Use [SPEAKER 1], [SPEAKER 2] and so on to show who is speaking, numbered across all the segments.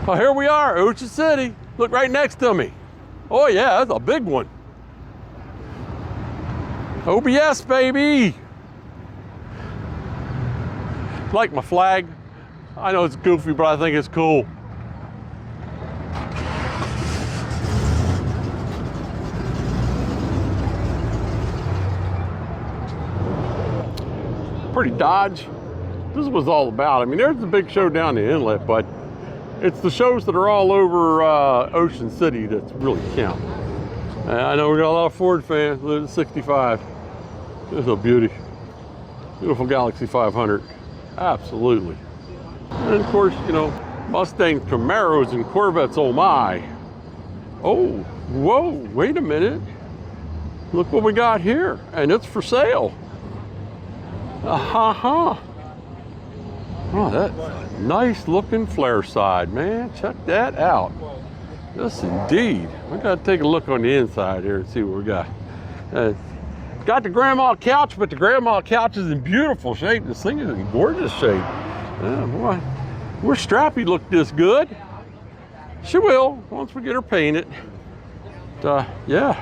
[SPEAKER 1] Oh, here we are, Ocean City. Look right next to me. Oh yeah, that's a big one. OBS, baby. Like my flag. I know it's goofy, but I think it's cool. Pretty Dodge. This is what it's all about. I mean, there's the big show down the inlet, but it's the shows that are all over Ocean City that really count. I know we got a lot of Ford fans. Look at the 65. It's a beauty. Beautiful Galaxy 500. Absolutely. And of course, you know, Mustangs, Camaros, and Corvettes, oh my. Oh, whoa, wait a minute. Look what we got here, and it's for sale. Oh, that's a nice looking flare side, man. Check that out. Yes, indeed. We got to take a look on the inside here and see what we got. Got the grandma couch, but the grandma couch is in beautiful shape. This thing is in gorgeous shape. Boy, we're Strappy look this good. She will, once we get her painted. Yeah.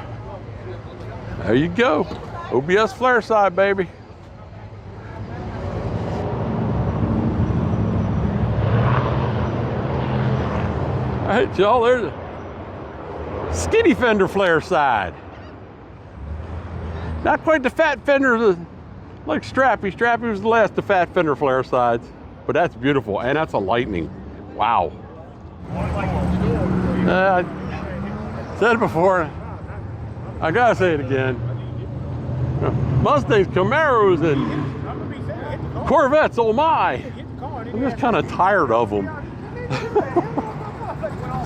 [SPEAKER 1] There you go. OBS flare side, baby. All right, y'all, there's a skinny fender flare side. Not quite the fat fender like Strappy. Strappy was the last of the fat fender flare sides, but that's beautiful, and that's a Lightning. Wow. I said it before, I gotta say it again. Mustangs, Camaros, and Corvettes, oh my. I'm just kind of tired of them.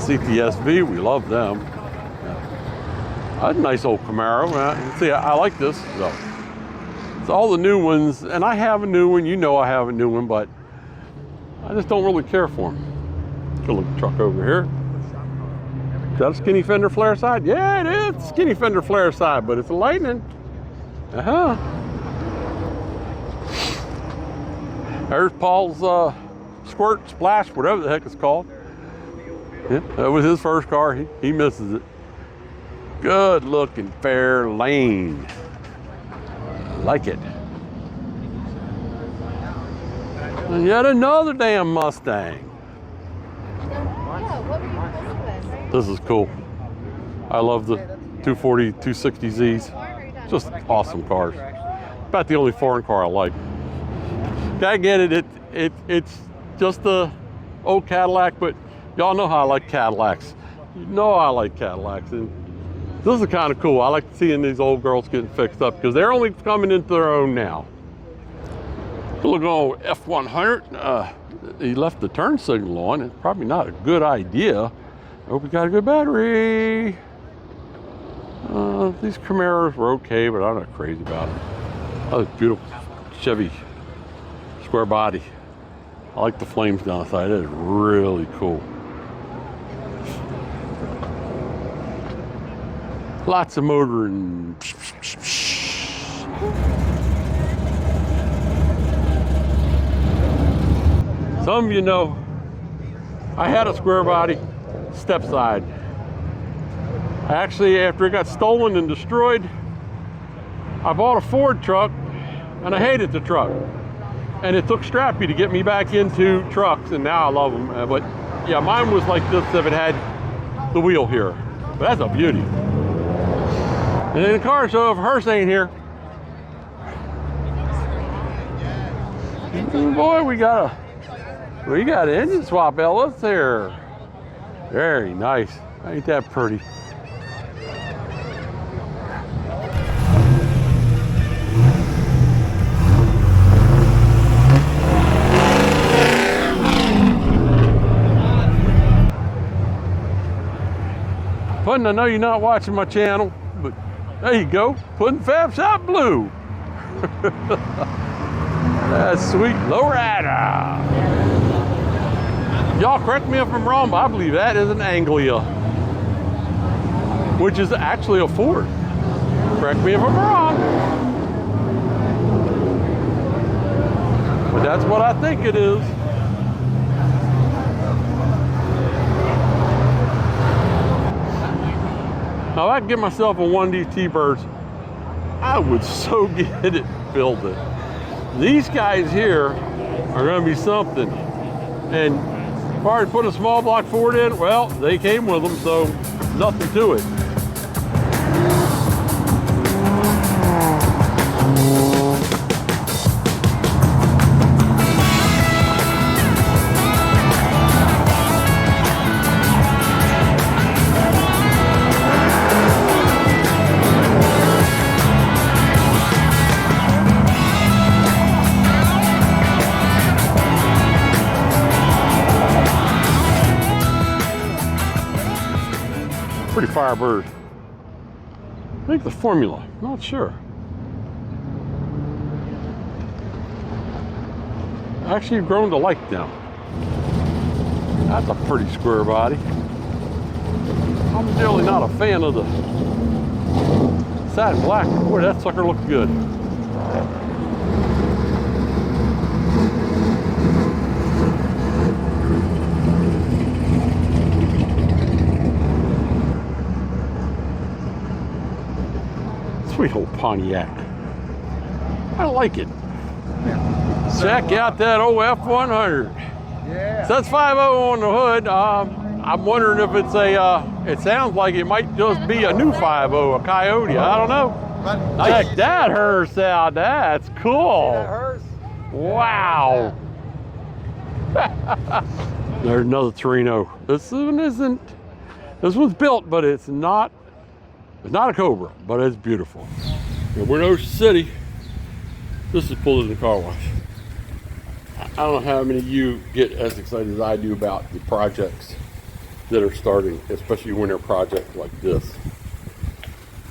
[SPEAKER 1] CTSV, we love them. That's a nice old Camaro. See, I like this. So, it's all the new ones, and I have a new one. You know I have a new one, but I just don't really care for them. Take a look at the truck over here. Is that a skinny fender flare side? Yeah, it is a skinny fender flare side, but it's a Lightning. There's Paul's Squirt, Splash, whatever the heck it's called. Yeah, that was his first car. He misses it. Good looking Fairlane. Like it. And yet another damn Mustang. This is cool. I love the 240, 260Zs. Just awesome cars. About the only foreign car I like. I get it. It's just the old Cadillac, but y'all know how I like Cadillacs. You know I like Cadillacs. And this is kind of cool. I like seeing these old girls getting fixed up because they're only coming into their own now. Look at old F100. He left the turn signal on. It's probably not a good idea. I hope we got a good battery. These Camaros were okay, but I'm not crazy about them. Oh, it's beautiful Chevy square body. I like the flames down the side. That is really cool. Lots of motor and some of you know I had a square body step side. Actually, after it got stolen and destroyed, I bought a Ford truck and I hated the truck. And it took Strappy to get me back into trucks, and now I love them. But yeah, mine was like this if it had the wheel here. But that's a beauty. And then the car show, if Hearst ain't here. Boy, we got an engine swap, Ellis here. Very nice. Ain't that pretty? Puddin', I know you're not watching my channel, but there you go. Puddin' Fab Shop Blue. That's sweet lowrider. Y'all correct me if I'm wrong, but I believe that is an Anglia, which is actually a Ford. Correct me if I'm wrong. But that's what I think it is. Now, if I could get myself on one of these T-Birds, I would so get it, build it. These guys here are going to be something. And if I put a small block Ford in, well, they came with them, so nothing to it. Pretty Firebird. I think the Formula, not sure. Actually grown to like now. That's a pretty square body. I'm generally not a fan of the satin black. Boy, that sucker looks good. Sweet old Pontiac. I like it. Check out that old F100.
[SPEAKER 2] Yeah.
[SPEAKER 1] Says 5.0 on the hood. I'm wondering if it's a, it sounds like it might just be a new 5.0, a Coyote. I don't know. Check that hearse out. That's cool.
[SPEAKER 2] That hearse?
[SPEAKER 1] Wow. There's another Torino. This one isn't, this one's built, but it's not a Cobra, but it's beautiful. And we're in Ocean City. This is pulled in the car wash. I don't know how many of you get as excited as I do about the projects that are starting, especially when they're projects like this.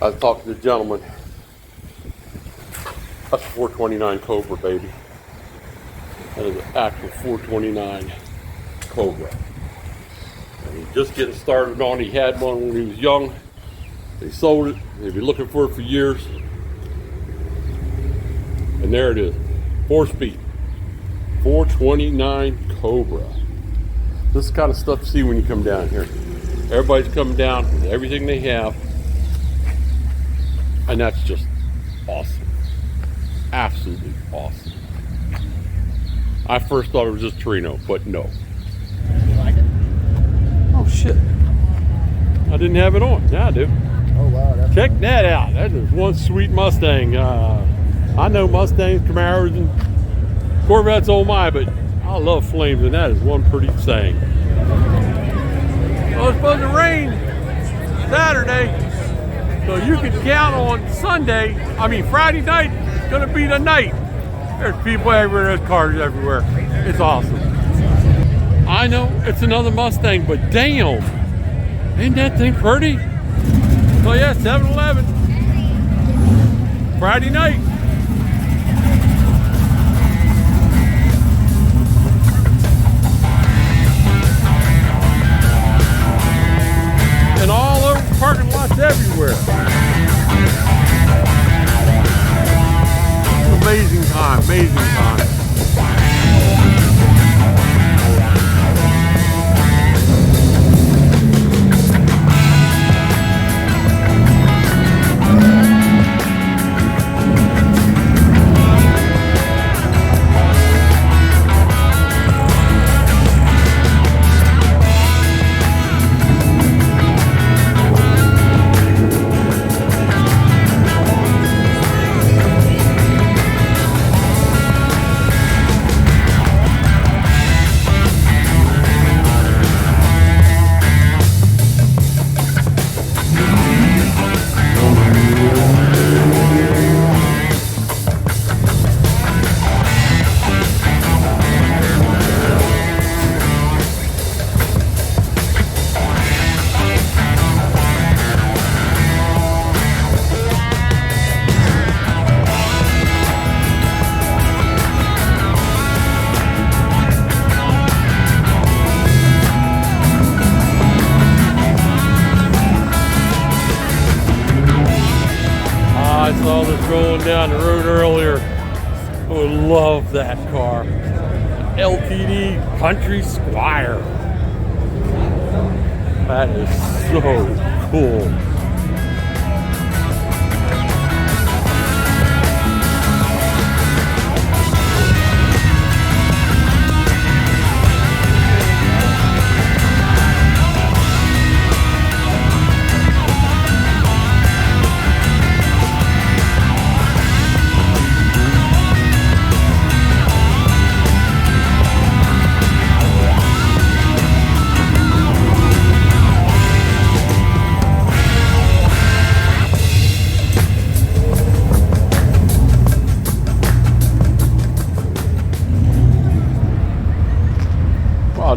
[SPEAKER 1] I was talking to the gentleman. That's a 429 Cobra, baby. That is an actual 429 Cobra. And he's just getting started on. He had one when he was young. They sold it. They've been looking for it for years. And there it is. 4-speed. 429 Cobra. This is the kind of stuff you see when you come down here. Everybody's coming down with everything they have. And that's just awesome. Absolutely awesome. I first thought it was just Torino, but no.
[SPEAKER 2] You like it?
[SPEAKER 1] Oh shit. I didn't have it on. Now I do.
[SPEAKER 2] Oh wow.
[SPEAKER 1] Check that out. That is one sweet Mustang. I know Mustangs, Camaros, and Corvettes, oh my, but I love flames, and that is one pretty thing. Well, it's supposed to rain Saturday, so you can count on Friday night, it's gonna be the night. There's people everywhere, there's cars everywhere. It's awesome. I know it's another Mustang, but damn, ain't that thing pretty? So yeah, 7-Eleven, Friday night. And all over parking lots everywhere. Amazing time, amazing time. Saw this rolling down the road earlier. I would love that car. LTD Country Squire. That is so cool.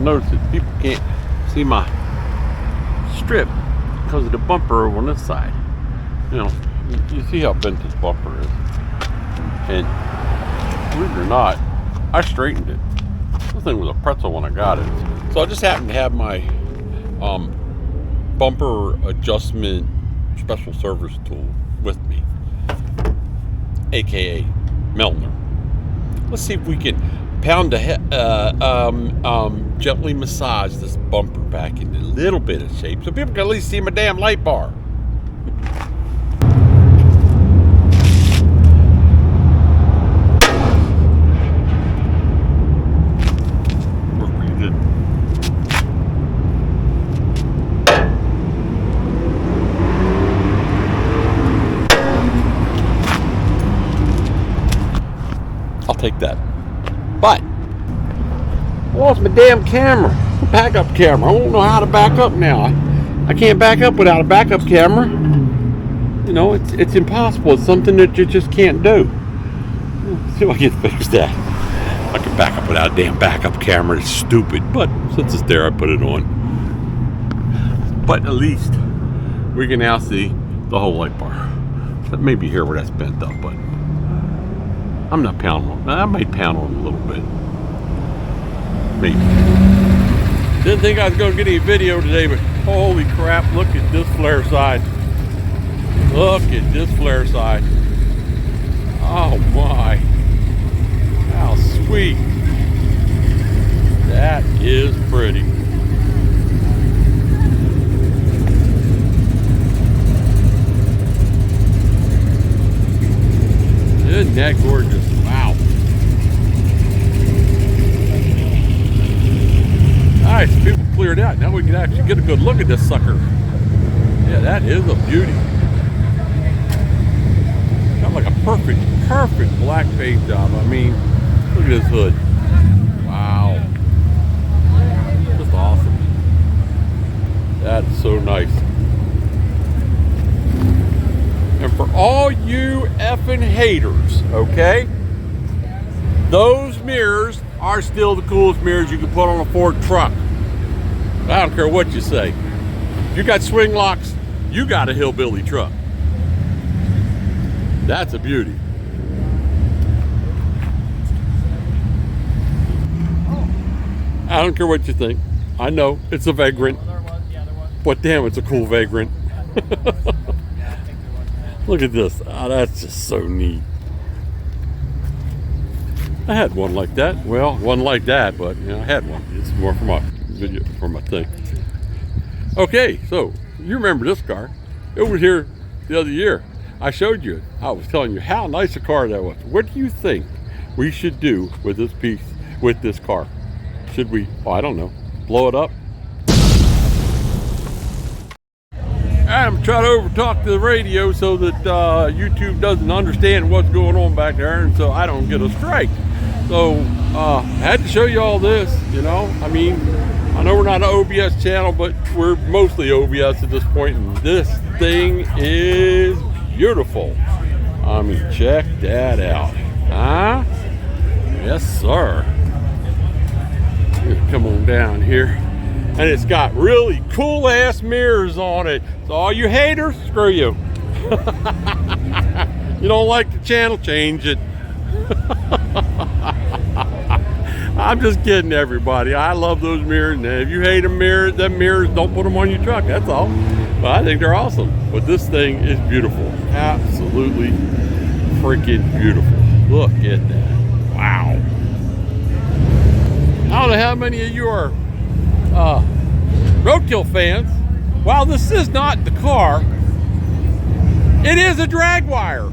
[SPEAKER 1] notice that people can't see my strip because of the bumper over on this side. You know, you see how bent this bumper is. And believe it or not, I straightened it. This thing was a pretzel when I got it. So I just happened to have my bumper adjustment special service tool with me, aka Meltner. Let's see if we can gently massage this bumper back into a little bit of shape so people can at least see my damn light bar. Worked pretty good. I'll take that. But I lost my damn camera, backup camera. I won't know how to back up now. I can't back up without a backup camera. You know, it's impossible. It's something that you just can't do. Let's see if I can fix that. I can back up without a damn backup camera. It's stupid, but since it's there, I put it on. But at least we can now see the whole light bar. That may be here where that's bent up, but I'm not pounding on it. I might pound on it a little bit. Maybe. Didn't think I was going to get any video today, but holy crap, look at this flare side. Look at this flare side. Oh my. How sweet. That is pretty. Isn't that gorgeous? Wow. Nice, people cleared out. Now we can actually get a good look at this sucker. Yeah, that is a beauty. Got like a perfect black paint job. I mean, look at this hood. Wow. Just awesome. That's so nice. And for all you effing haters, okay? Those mirrors are still the coolest mirrors you can put on a Ford truck. I don't care what you say. If you got swing locks, you got a hillbilly truck. That's a beauty. I don't care what you think. I know it's a Vagrant, but damn, it's a cool Vagrant. Look at this. Oh, that's just so neat. I had one like that. Well, one like that, but you know, I had one. It's more for my video, for my thing. Okay, so you remember this car? It was here the other year. I showed you. I was telling you how nice a car that was. What do you think we should do with this piece, with this car? Should we? Oh, I don't know. Blow it up? I'm trying to overtalk the radio so that YouTube doesn't understand what's going on back there, and so I don't get a strike. So I had to show you all this, you know. I mean, I know we're not an OBS channel, but we're mostly OBS at this point, and this thing is beautiful. I mean, check that out. Huh? Yes, sir. Come on down here. And it's got really cool ass mirrors on it. So all you haters, screw you. You don't like the channel, change it. I'm just kidding, everybody. I love those mirrors. And if you hate them mirrors, don't put them on your truck. That's all. But I think they're awesome. But this thing is beautiful. Absolutely freaking beautiful. Look at that. Wow. I don't know how many of you are roadkill fans. While this is not the car, it is a drag wire.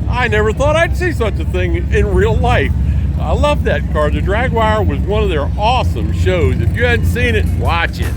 [SPEAKER 1] I never thought I'd see such a thing in real life. I love that car. The drag wire was one of their awesome shows. If you hadn't seen it, watch it.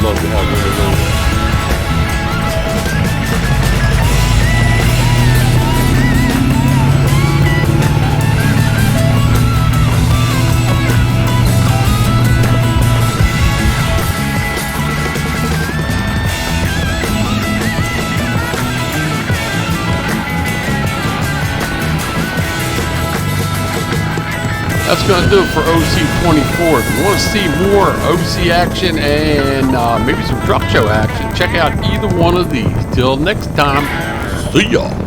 [SPEAKER 1] love to have one of those. That's going to do it for OC24. If you want to see more OC action and maybe some truck show action, check out either one of these. Till next time, see ya.